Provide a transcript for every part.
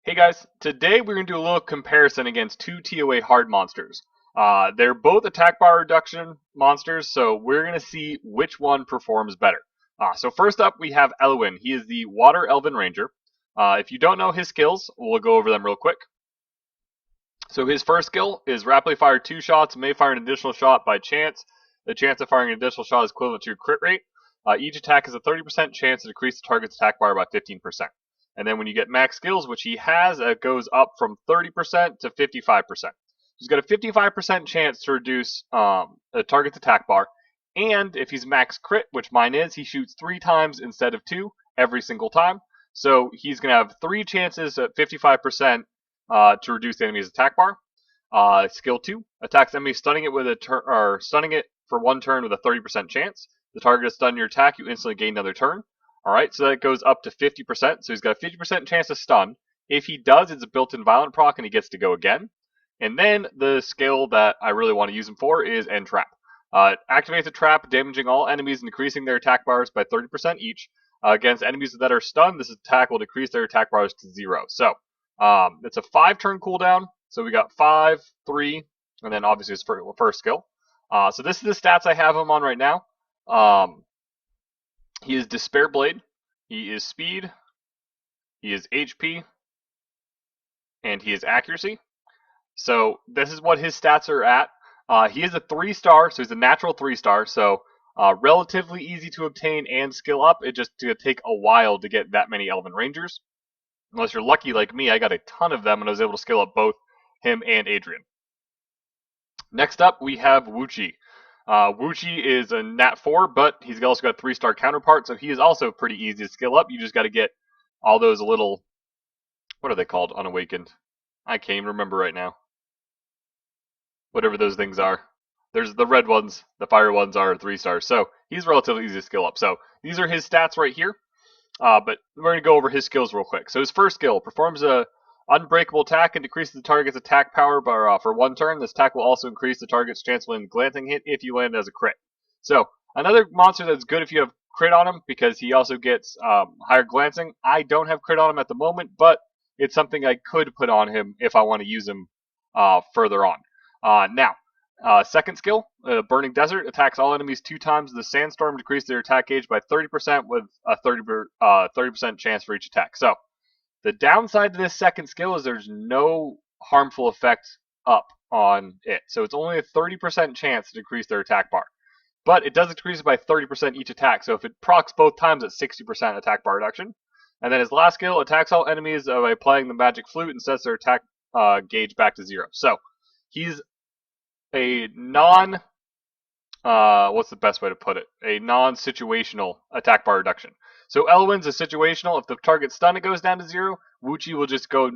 Hey guys, today we're going to do a little comparison against two TOA hard monsters. They're both attack bar reduction monsters, so we're going to see which one performs better. So first up we have Eluin. He is the Water Elven Ranger. If you don't know his skills, we'll go over them real quick. So his first skill is rapidly fire 2 shots, may fire an additional shot by chance. The chance of firing an additional shot is equivalent to your crit rate. Each attack has a 30% chance to decrease the target's attack bar by 15%. And then when you get max skills, which he has, it goes up from 30% to 55%. He's got a 55% chance to reduce the target's attack bar. And if he's max crit, which mine is, he shoots 3 times instead of 2 every single time. So he's going to have 3 chances at 55% to reduce the enemy's attack bar. Skill 2 attacks enemy, stunning it with a stunning it for 1 turn with a 30% chance. The target is stunned your attack, you instantly gain another turn. Alright, so that goes up to 50%. So he's got a 50% chance to stun. If he does, it's a built-in violent proc and he gets to go again. And then the skill that I really want to use him for is End Trap. It activates a trap, damaging all enemies and decreasing their attack bars by 30% each. Against enemies that are stunned, this attack will decrease their attack bars to 0. So it's a 5-turn cooldown. So we got 5, 3, and then obviously his first skill. So this is the stats I have him on right now. He is Despair Blade, he is Speed, he is HP, and he is Accuracy. So this is what his stats are at. He is a 3-star, so he's a natural 3-star, so relatively easy to obtain and skill up. It just going to take a while to get that many Elven Rangers. Unless you're lucky like me, I got a ton of them and I was able to skill up both him and Adrian. Next up, we have Woochi. Woochi is a nat 4, but he's also got a 3-star counterpart, so he is also pretty easy to skill up. You just got to get all those little, what are they called? Unawakened. I can't even remember right now. Whatever those things are. There's the red ones, the fire ones are 3 stars, so he's relatively easy to skill up. So these are his stats right here. But we're going to go over his skills real quick. So his first skill, performs a unbreakable attack and decreases the target's attack power for 1 turn. This attack will also increase the target's chance to land a glancing hit if you land as a crit. So another monster that's good if you have crit on him, because he also gets higher glancing. I don't have crit on him at the moment, but it's something I could put on him if I want to use him further on. Now, second skill, Burning Desert, attacks all enemies 2 times. The Sandstorm decreases their attack gauge by 30% with a 30% chance for each attack. So, the downside to this second skill is there's no harmful effect up on it. So it's only a 30% chance to decrease their attack bar. But it does decrease it by 30% each attack. So if it procs both times, it's 60% attack bar reduction. And then his last skill, attacks all enemies by playing the magic flute and sets their attack gauge back to 0. So he's a what's the best way to put it? A non-situational attack bar reduction. So Elwin's a situational. If the target's stunned, it goes down to 0. Woochi will just go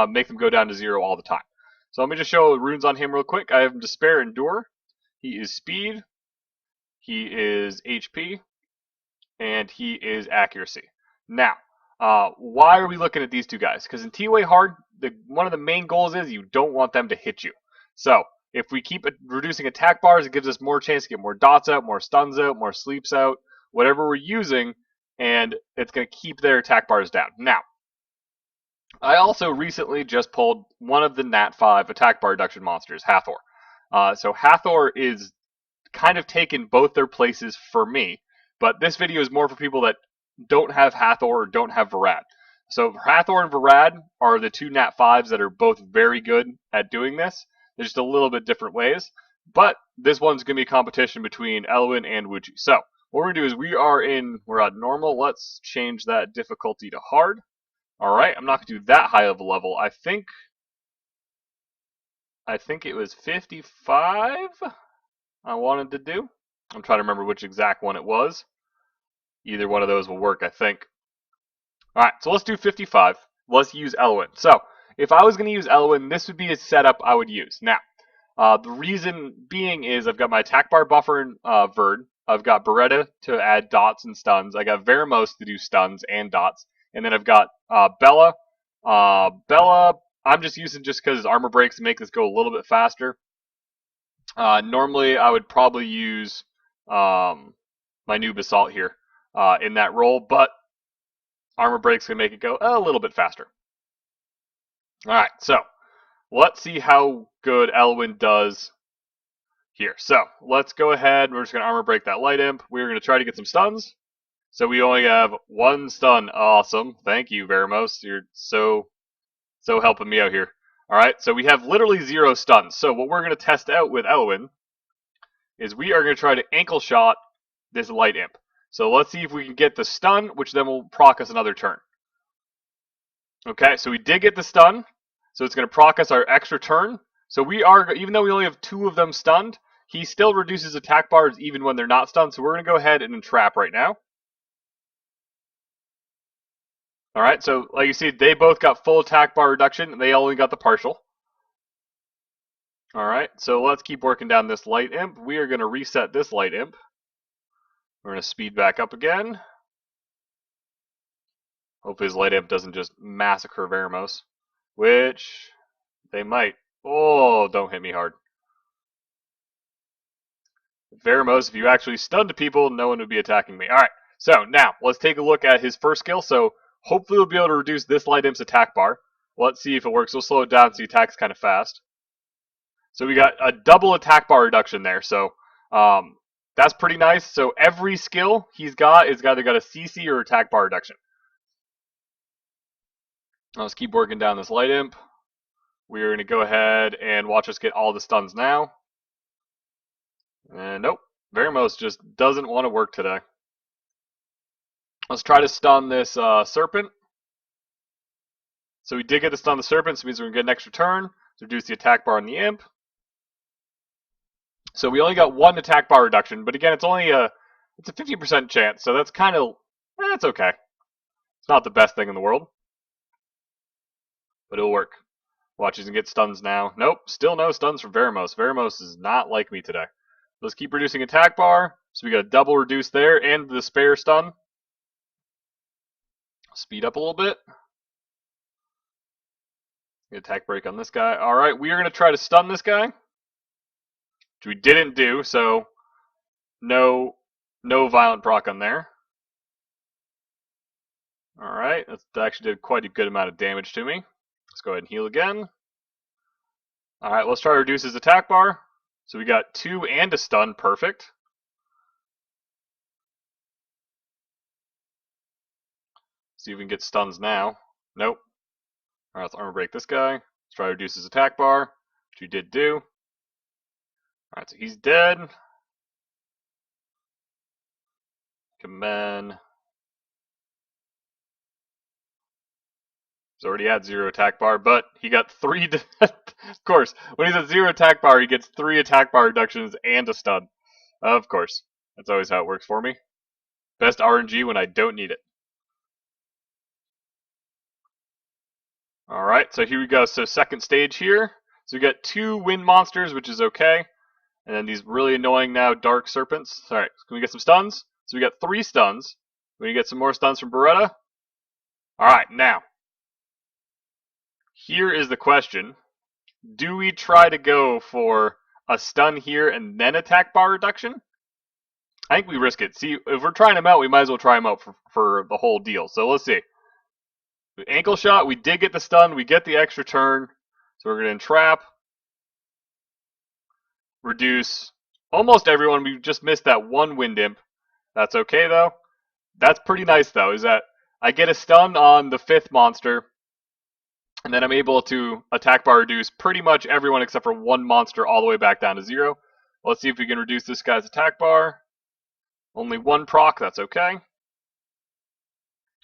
make them go down to 0 all the time. So let me just show runes on him real quick. I have him Despair Endure. He is Speed. He is HP. And he is Accuracy. Now, why are we looking at these two guys? Because in TOA Hard, one of the main goals is you don't want them to hit you. So if we keep reducing attack bars, it gives us more chance to get more dots out, more stuns out, more sleeps out, whatever we're using, and it's going to keep their attack bars down. Now, I also recently just pulled one of the Nat 5 attack bar reduction monsters, Hathor. So Hathor is kind of taken both their places for me, but this video is more for people that don't have Hathor or don't have Varad. So Hathor and Varad are the 2 Nat 5s that are both very good at doing this. They're just a little bit different ways. But this one's going to be a competition between Elwin and Woochi. So what we're going to do is we're at normal. Let's change that difficulty to hard. Alright, I'm not going to do that high of a level. I think it was 55 I wanted to do. I'm trying to remember which exact one it was. Either one of those will work, I think. Alright, so let's do 55. Let's use Elwin. So, if I was going to use Elwin, this would be a setup I would use. Now, the reason being is I've got my attack bar buffer in Verd. I've got Beretta to add dots and stuns. I got Veramos to do stuns and dots. And then I've got Bella. Bella, I'm just using just because armor breaks make this go a little bit faster. Normally, I would probably use my new Basalt here in that role, but armor breaks can make it go a little bit faster. Alright, so let's see how good Elwin does here. So let's go ahead. We're just going to armor break that light imp. We're going to try to get some stuns. So we only have one stun. Awesome. Thank you, Veramos. You're so helping me out here. Alright, so we have literally 0 stuns. So what we're going to test out with Elwin is we are going to try to ankle shot this light imp. So let's see if we can get the stun, which then will proc us another turn. Okay, so we did get the stun, so it's going to proc us our extra turn. So we are, even though we only have 2 of them stunned, he still reduces attack bars even when they're not stunned. So we're going to go ahead and entrap right now. Alright, so like you see, they both got full attack bar reduction, and they only got the partial. Alright, so let's keep working down this light imp. We are going to reset this light imp. We're going to speed back up again. Hopefully his light imp doesn't just massacre Veramos, which they might. Oh, don't hit me hard. Veramos, if you actually stunned people, no one would be attacking me. Alright, so now let's take a look at his first skill. So hopefully we'll be able to reduce this light imp's attack bar. Let's see if it works. We'll slow it down so he attacks kind of fast. So we got a double attack bar reduction there. So that's pretty nice. So every skill he's got is either got a CC or attack bar reduction. Let's keep working down this light imp. We're going to go ahead and watch us get all the stuns now. And nope, Veramos just doesn't want to work today. Let's try to stun this serpent. So we did get to stun the serpent, so it means we're going to get an extra turn to reduce the attack bar on the imp. So we only got 1 attack bar reduction, but again, it's only it's a 50% chance, so that's kind of, that's okay. It's not the best thing in the world, but it'll work. Watch, he's going to get stuns now. Nope, still no stuns from Veramos. Veramos is not like me today. Let's keep reducing attack bar. So we got a double reduce there and the spare stun. Speed up a little bit. Get attack break on this guy. Alright, we are going to try to stun this guy, which we didn't do, so no violent proc on there. Alright, that actually did quite a good amount of damage to me. Let's go ahead and heal again. Alright, let's try to reduce his attack bar. So we got 2 and a stun, perfect. See if we can get stuns now. Nope. Alright, let's armor break this guy. Let's try to reduce his attack bar, which we did do. Alright, so he's dead. Come on. He's already had 0 attack bar, but he got 3. Of course, when he's at 0 attack bar, he gets 3 attack bar reductions and a stun. Of course. That's always how it works for me. Best RNG when I don't need it. Alright, so here we go. So second stage here. So we got 2 wind monsters, which is okay. And then these really annoying now dark serpents. Alright, can we get some stuns? So we got 3 stuns. Can we get some more stuns from Beretta? Alright, now. Here is the question. Do we try to go for a stun here and then attack bar reduction? I think we risk it. See, if we're trying him out, we might as well try him out for the whole deal. So let's see. Ankle shot, we did get the stun, we get the extra turn. So we're going to entrap. Reduce almost everyone. We just missed that 1 wind imp. That's okay though. That's pretty nice though, is that I get a stun on the 5th monster. And then I'm able to attack bar reduce pretty much everyone except for 1 monster all the way back down to 0. Let's see if we can reduce this guy's attack bar. Only 1 proc, that's okay.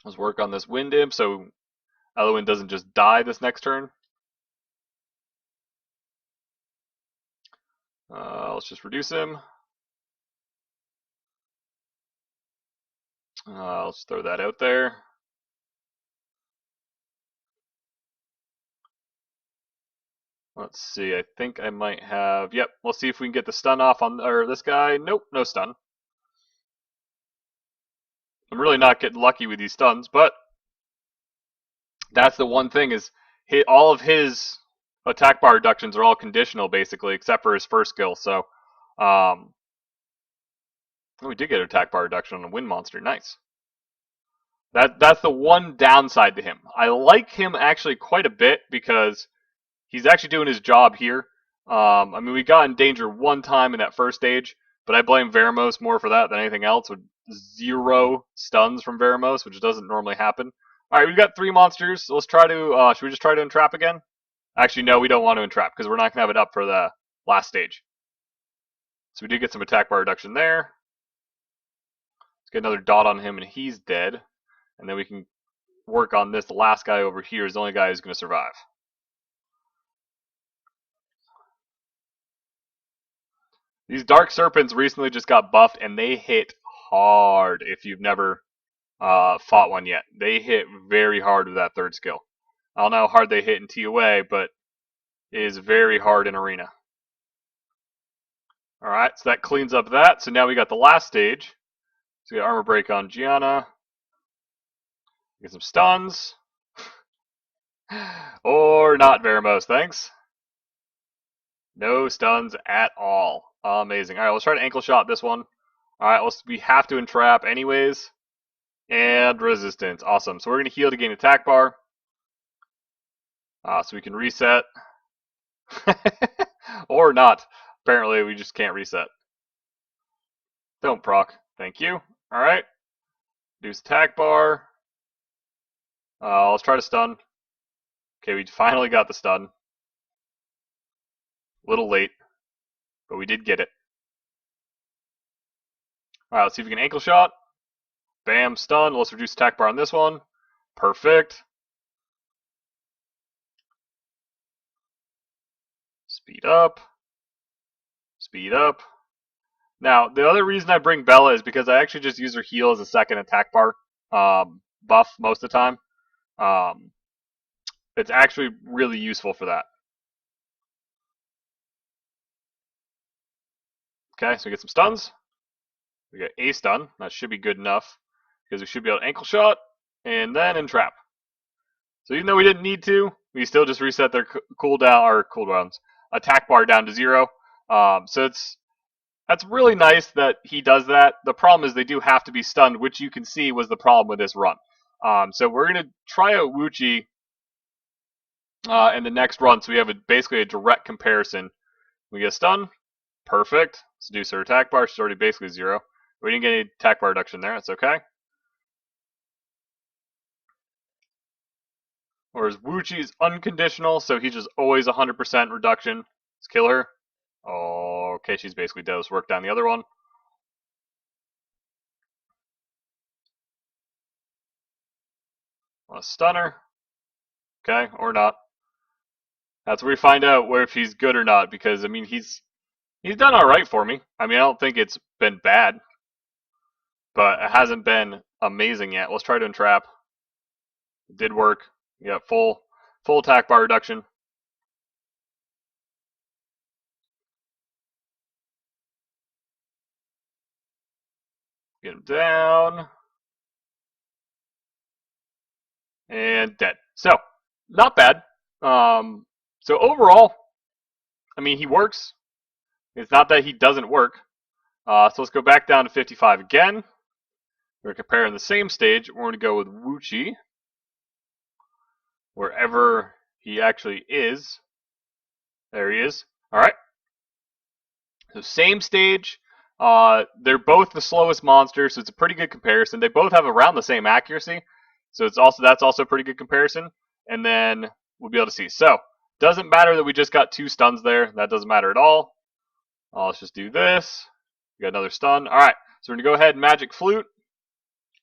Let's work on this wind imp so Eluin doesn't just die this next turn. Let's just reduce him. Let's throw that out there. Let's see, I think I might have, yep, we'll see if we can get the stun off on this guy. Nope, no stun. I'm really not getting lucky with these stuns, but that's the one thing is all of his attack bar reductions are all conditional basically, except for his first skill. So, we did get an attack bar reduction on a wind monster. Nice. That's the one downside to him. I like him actually quite a bit because he's actually doing his job here. I mean, we got in danger one time in that first stage, but I blame Veramos more for that than anything else, with 0 stuns from Veramos, which doesn't normally happen. Alright, we've got 3 monsters, so let's try to, should we just try to entrap again? Actually, no, we don't want to entrap, because we're not going to have it up for the last stage. So we did get some attack bar reduction there. Let's get another dot on him, and he's dead. And then we can work on this. The last guy over here is the only guy who's going to survive. These Dark Serpents recently just got buffed, and they hit hard if you've never fought one yet. They hit very hard with that 3rd skill. I don't know how hard they hit in TOA, but it is very hard in Arena. Alright, so that cleans up that. So now we got the last stage. So we got Armor Break on Gianna. Get some stuns. Or not, Veramos, thanks. No stuns at all. Amazing. Alright, let's try to ankle shot this one. Alright, we have to entrap anyways. And resistance. Awesome. So we're going to heal to gain attack bar. So we can reset. Or not. Apparently, we just can't reset. Don't proc. Thank you. Alright. Reduce attack bar. Let's try to stun. Okay, we finally got the stun. A little late, but we did get it. Alright, let's see if we can ankle shot. Bam, stun. Let's reduce attack bar on this one. Perfect. Speed up. Speed up. Now, the other reason I bring Bella is because I actually just use her heal as a second attack bar buff most of the time. It's actually really useful for that. Okay, so we get some stuns. We get a stun. That should be good enough because we should be able to ankle shot and then entrap. So even though we didn't need to, we still just reset their cooldowns, attack bar down to 0. So that's really nice that he does that. The problem is they do have to be stunned, which you can see was the problem with this run. So we're going to try out Woochi in the next run, so we have basically a direct comparison. We get a stun. Perfect. Seduce her attack bar. She's already basically 0. We didn't get any attack bar reduction there. That's okay. Whereas Woochi is unconditional, so he's just always 100% reduction. Let's kill her. Oh, okay, she's basically dead. Let's work down the other one. Want to stun her. Okay, or not. That's where we find out if he's good or not, because, I mean, he's done alright for me. I mean, I don't think it's been bad, but it hasn't been amazing yet. Let's try to entrap. It did work. We got full attack bar reduction. Get him down. And dead. So, not bad. So overall, I mean, he works. It's not that he doesn't work. So let's go back down to 55 again. We're comparing the same stage. We're going to go with Woochi, wherever he actually is. There he is. All right. So same stage. They're both the slowest monsters, so it's a pretty good comparison. They both have around the same accuracy, so that's also a pretty good comparison. And then we'll be able to see. So doesn't matter that we just got 2 stuns there. That doesn't matter at all. Let's just do this. We got another stun. All right. So we're gonna go ahead and magic flute.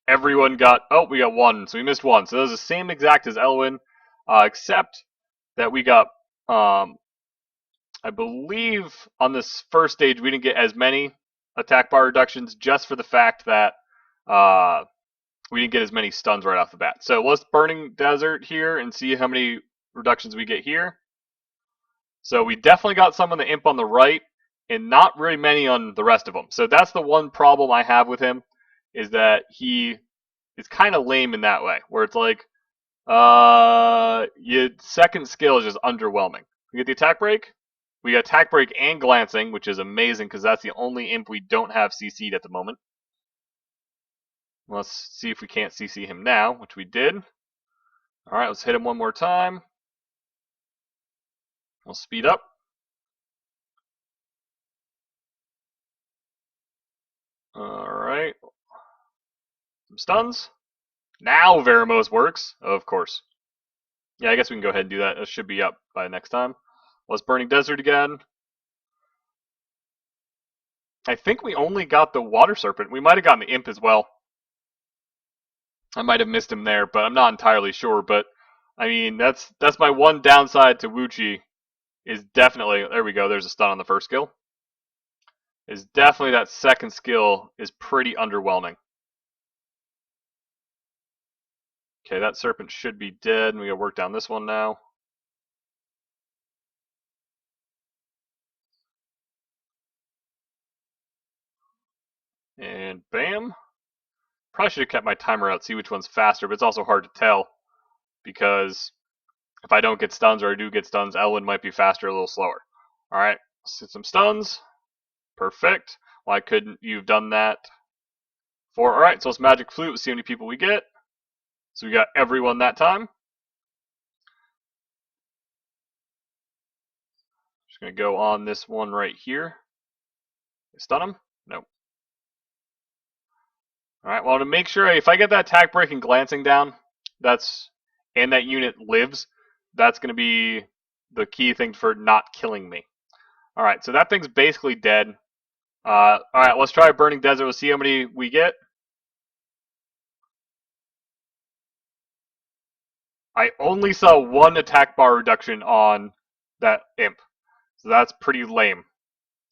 Everyone got. Oh, we got 1. So we missed 1. So that was the same exact as Elwin, except that we got. I believe on this first stage we didn't get as many attack bar reductions, just for the fact that we didn't get as many stuns right off the bat. So let's Burning Desert here and see how many reductions we get here. So we definitely got some on the imp on the right, and not really many on the rest of them. So that's the one problem I have with him, is that he is kind of lame in that way, where it's like, your second skill is just underwhelming. We get the attack break. We got attack break and glancing, which is amazing because that's the only imp we don't have CC'd at the moment. Let's see if we can't CC him now, which we did. Alright, let's hit him one more time. We'll speed up. Alright. Some stuns. Now Veramos works, of course. Yeah, I guess we can go ahead and do that. It should be up by next time. Let's Burning Desert again. I think we only got the Water Serpent. We might have gotten the Imp as well. I might have missed him there, but I'm not entirely sure. But, I mean, that's my one downside to Woochi. Is definitely, there we go, there's a stun on the first skill. Is definitely that second skill is pretty underwhelming. Okay, that Serpent should be dead, and we gotta work down this one now. And bam. Probably should have kept my timer out, see which one's faster, but it's also hard to tell. Because if I don't get stuns or I do get stuns, Elwin might be faster, a little slower. Alright, let's hit some stuns. Perfect. Why couldn't you have done that? Alright, so it's Magic Flute. Let's see how many people we get. So we got everyone that time. Just going to go on this one right here. Stun him? Nope. Alright, well, to make sure, if I get that attack break and glancing down, and that unit lives, that's going to be the key thing for not killing me. Alright, so that thing's basically dead. Alright, let's try Burning Desert. Let's see how many we get. I only saw one attack bar reduction on that imp. So that's pretty lame.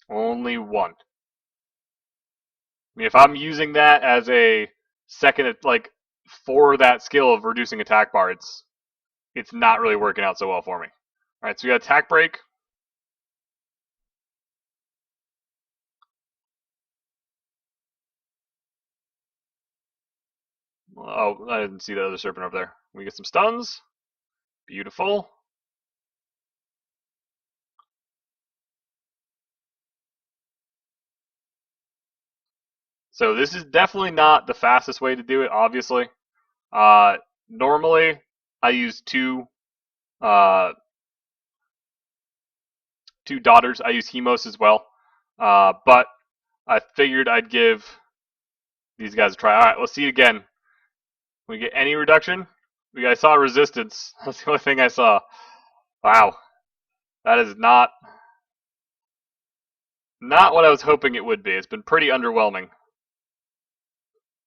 Only one. I mean, if I'm using that as a second, like, for that skill of reducing attack bar, it's not really working out so well for me. Alright, so we got attack break. Oh, I didn't see the other serpent over there. We get some stuns. Beautiful. So this is definitely not the fastest way to do it, obviously. Normally, I use two daughters. I use Hemos as well. But I figured I'd give these guys a try. Alright, let's see again. We get any reduction? I saw resistance. That's the only thing I saw. Wow. That is not what I was hoping it would be. It's been pretty underwhelming.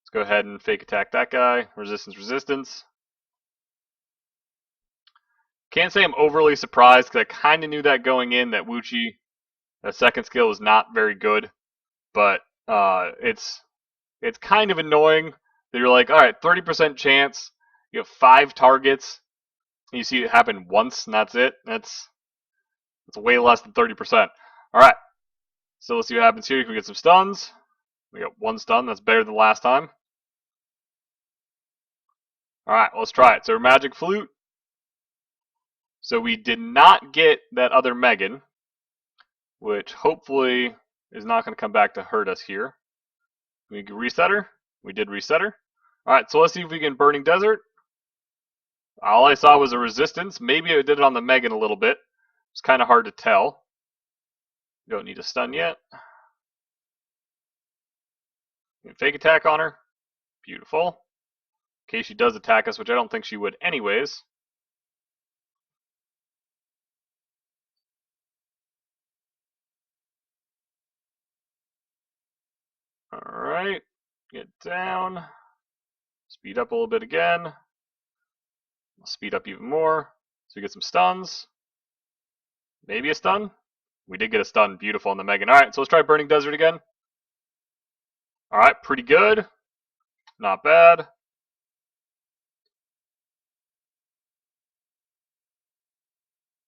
Let's go ahead and fake attack that guy. Resistance. Can't say I'm overly surprised because I kind of knew that going in, that Woochi, that second skill, was not very good. But it's kind of annoying that you're like, all right, 30% chance. You have 5 targets. And you see it happen once, and that's it. That's way less than 30%. All right. So let's see what happens here. You can get some stuns. We got 1 stun. That's better than last time. All right, let's try it. So Magic Flute. So we did not get that other Megan, which hopefully is not going to come back to hurt us here. We can reset her. We did reset her. All right, so let's see if we can Burning Desert. All I saw was a resistance. Maybe I did it on the Megan a little bit. It's kind of hard to tell. Don't need a stun yet. Fake attack on her. Beautiful. In case she does attack us, which I don't think she would anyways. Alright. Get down. Speed up a little bit again. Speed up even more. So we get some stuns. Maybe a stun? We did get a stun. Beautiful on the Megan. Alright, so let's try Burning Desert again. Alright, pretty good. Not bad.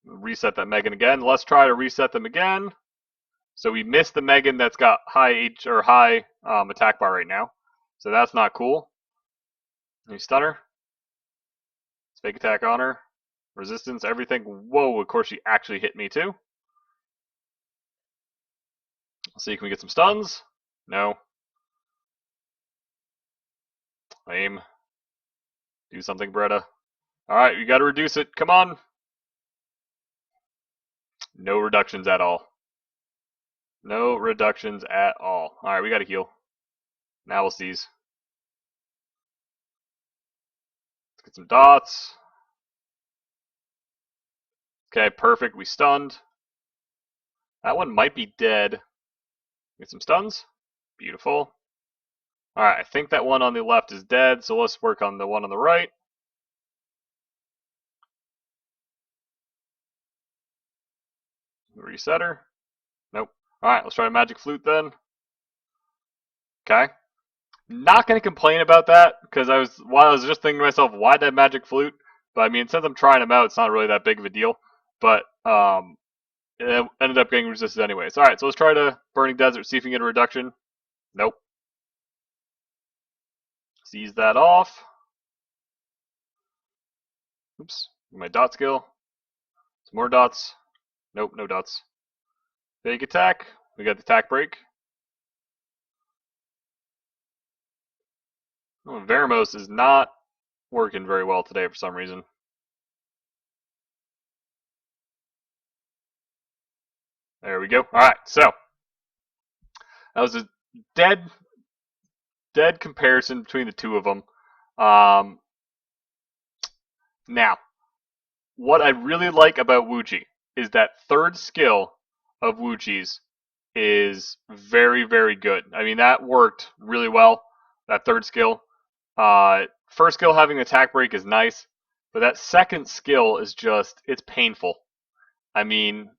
Reset that Megan again. Let's try to reset them again. So we missed the Megan that's got high attack bar right now. So that's not cool. You stun her. Let's fake attack on her. Resistance, everything. Whoa, of course she actually hit me too. Let's see, can we get some stuns? No. Lame. Do something, Bretta. Alright, you gotta reduce it. Come on. No reductions at all. No reductions at all. Alright, we gotta heal. Now we'll seize. Let's get some dots. Okay, perfect. We stunned. That one might be dead. Get some stuns. Beautiful. Alright, I think that one on the left is dead, so let's work on the one on the right. Reset her. Nope. Alright, let's try a magic flute then. Okay. Not going to complain about that, because I was just thinking to myself, why that magic flute? But I mean, since I'm trying them out, it's not really that big of a deal. But it ended up getting resisted anyways. Alright, so let's try to Burning Desert, see if we can get a reduction. Nope. Seize that off. Oops. My dot skill. Some more dots. Nope, no dots. Fake attack. We got the attack break. Oh, Veramos is not working very well today for some reason. There we go. Alright, so that was a dead comparison between the two of them. Now, what I really like about Woochi is that third skill of Woochi's is very, very good. I mean, that worked really well, that third skill. First skill having attack break is nice, but that second skill is just, it's painful. I mean,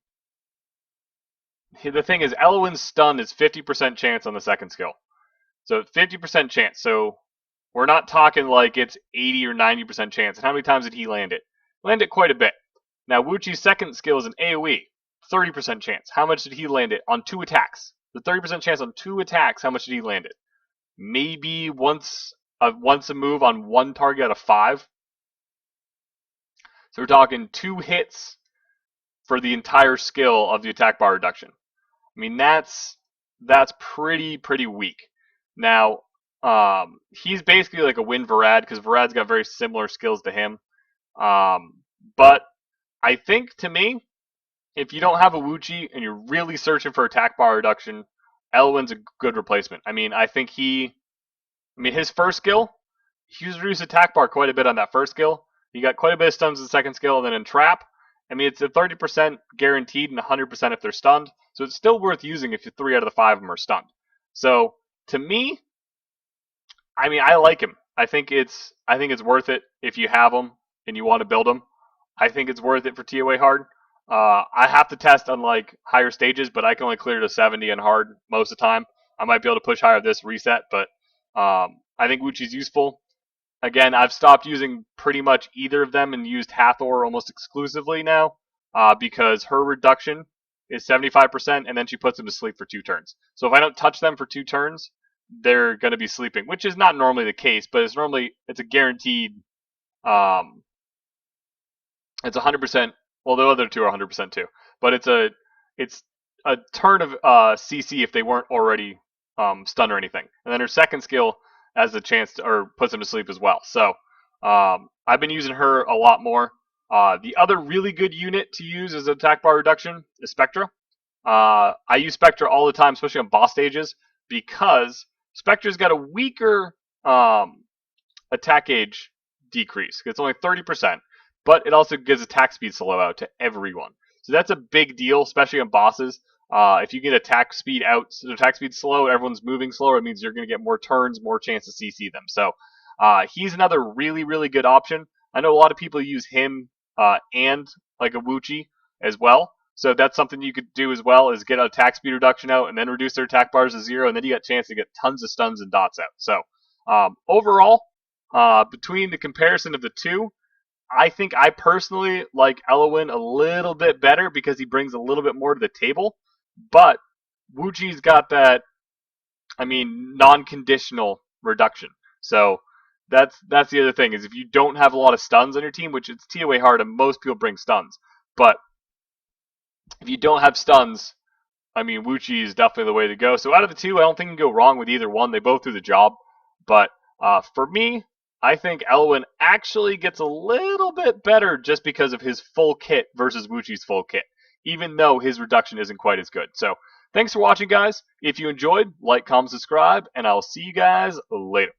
the thing is, Eluin's stun is 50% chance on the second skill. So 50% chance. So we're not talking like it's 80 or 90% chance. And how many times did he land it? Land it quite a bit. Now, Woochi's second skill is an AoE. 30% chance. How much did he land it? On 2 attacks. The 30% chance on 2 attacks, how much did he land it? Maybe once a move on 1 target out of 5. So we're talking 2 hits for the entire skill of the attack bar reduction. I mean, that's pretty weak. Now, he's basically like a Win Varad, because Varad's got very similar skills to him. But I think, to me, if you don't have a Woochi and you're really searching for attack bar reduction, Elwin's a good replacement. I mean, I think his first skill, he's reduced attack bar quite a bit on that first skill. He got quite a bit of stuns in the second skill, and then in trap, I mean, it's a 30% guaranteed and 100% if they're stunned. So it's still worth using if 3 out of the 5 of them are stunned. So to me, I mean, I like him. I think it's worth it if you have him and you want to build him. I think it's worth it for TOA hard. I have to test on like higher stages, but I can only clear to 70 and hard most of the time. I might be able to push higher this reset, but I think Woochi's useful. Again, I've stopped using pretty much either of them and used Hathor almost exclusively now because her reduction is 75%, and then she puts them to sleep for 2 turns. So if I don't touch them for 2 turns, they're going to be sleeping, which is not normally the case, but it's a guaranteed. It's 100%. Well, the other 2 are 100% too, but it's a turn of CC if they weren't already stunned or anything, and then her second skill has the chance to, or puts them to sleep as well. So I've been using her a lot more. The other really good unit to use as attack bar reduction is Spectra. I use Spectra all the time, especially on boss stages, because Spectra's got a weaker attack gauge decrease. It's only 30%, but it also gives attack speed slow out to everyone. So that's a big deal, especially on bosses. If you get attack speed out, so attack speed slow, everyone's moving slower, it means you're going to get more turns, more chance to CC them. So he's another really, really good option. I know a lot of people use him and like a Woochi as well. So that's something you could do as well, is get an attack speed reduction out and then reduce their attack bars to 0, and then you got a chance to get tons of stuns and dots out. So overall, between the comparison of the two, I think I personally like Eluin a little bit better because he brings a little bit more to the table. But Woochi's got that, I mean, non-conditional reduction. So that's the other thing, is if you don't have a lot of stuns on your team, which it's TOA hard and most people bring stuns, but if you don't have stuns, I mean, Woochi is definitely the way to go. So out of the two, I don't think you can go wrong with either one. They both do the job. But For me, I think Elwin actually gets a little bit better just because of his full kit versus Woochi's full kit, even though his reduction isn't quite as good. So, thanks for watching, guys. If you enjoyed, like, comment, subscribe, and I'll see you guys later.